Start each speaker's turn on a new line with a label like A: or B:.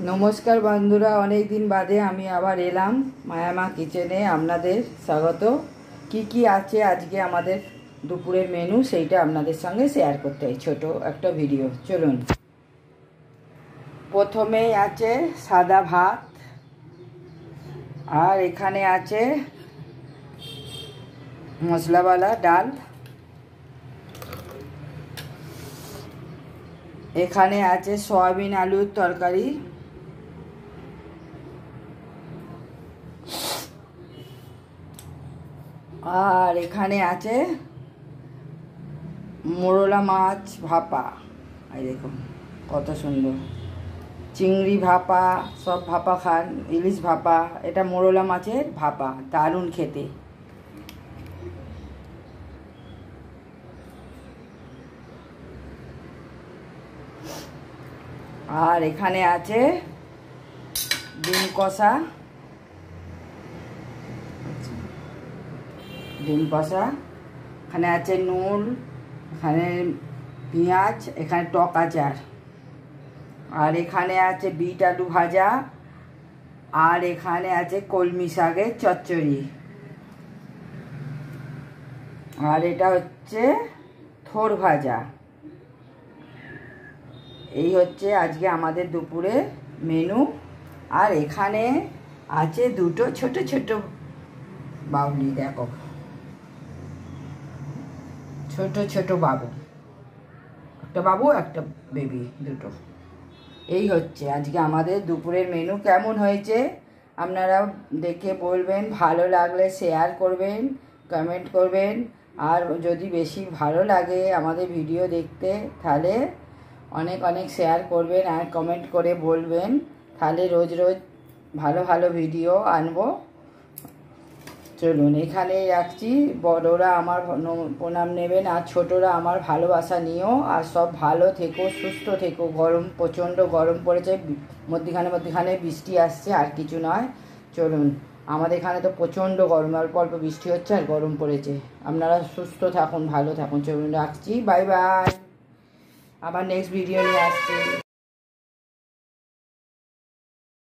A: নমস্কার বন্ধুরা, অনেক দিন বাদে আমি আবার এলাম মায়ামা কিচেনে। আপনাদের স্বাগত। কি আছে আজকে আমাদের দুপুরের মেনু সেইটা আপনাদের সঙ্গে শেয়ার করতে হয়, ছোট একটা ভিডিও। চলুন। প্রথমেই আছে সাদা ভাত, আর এখানে আছে মশলাওয়ালা ডাল, এখানে আছে সয়াবিন আলুর তরকারি, আর এখানে আছে মোরলা মাছ ভাপা। এই দেখুন কত সুন্দর, চিংড়ি ভাপা, সব ভাপা খান, ইলিশ ভাপা, এটা মোরলা মাছের ভাপা, দারুণ খেতে। আর এখানে আছে ডিম কষা, এখানে আছে নুন, এখানে পেঁয়াজ, এখানে টক আচার, আর এখানে আছে বিট আলু ভাজা, আর এখানে আছে কলমি শাকের চচ্চড়ি, আর এটা হচ্ছে থোর ভাজা। এই হচ্ছে আজকে আমাদের দুপুরে মেনু। আর এখানে আছে দুটো ছোট ছোট বাউলি, দেখো ছোট ছোট বাবু, একটা বাবু একটা বেবি, দুটো। এই হচ্ছে আজকে আমাদের দুপুরের মেনু। কেমন হয়েছে আপনারা দেখে বলবেন, ভালো লাগলে শেয়ার করবেন, কমেন্ট করবেন, আর যদি বেশি ভালো লাগে আমাদের ভিডিও দেখতে তাহলে অনেক অনেক শেয়ার করবেন আর কমেন্ট করে বলবেন, তাহলে রোজ রোজ ভালো ভালো ভিডিও আনবো। চলুন এখানেই রাখছি। বড়রা আমার প্রণাম নেবেন, আর ছোটরা আমার ভালোবাসা নিও, আর সব ভালো থেকো, সুস্থ থেকো। গরম, প্রচণ্ড গরম পড়েছে, মধ্যখানে বৃষ্টি আসছে, আর কিছু নয়। চলুন, আমাদের এখানে তো প্রচণ্ড গরম, অল্প অল্প বৃষ্টি হচ্ছে আর গরম পড়েছে। আপনারা সুস্থ থাকুন, ভালো থাকুন। চলুন রাখছি, বাই বাই। আবার নেক্সট ভিডিও নিয়ে আসছি।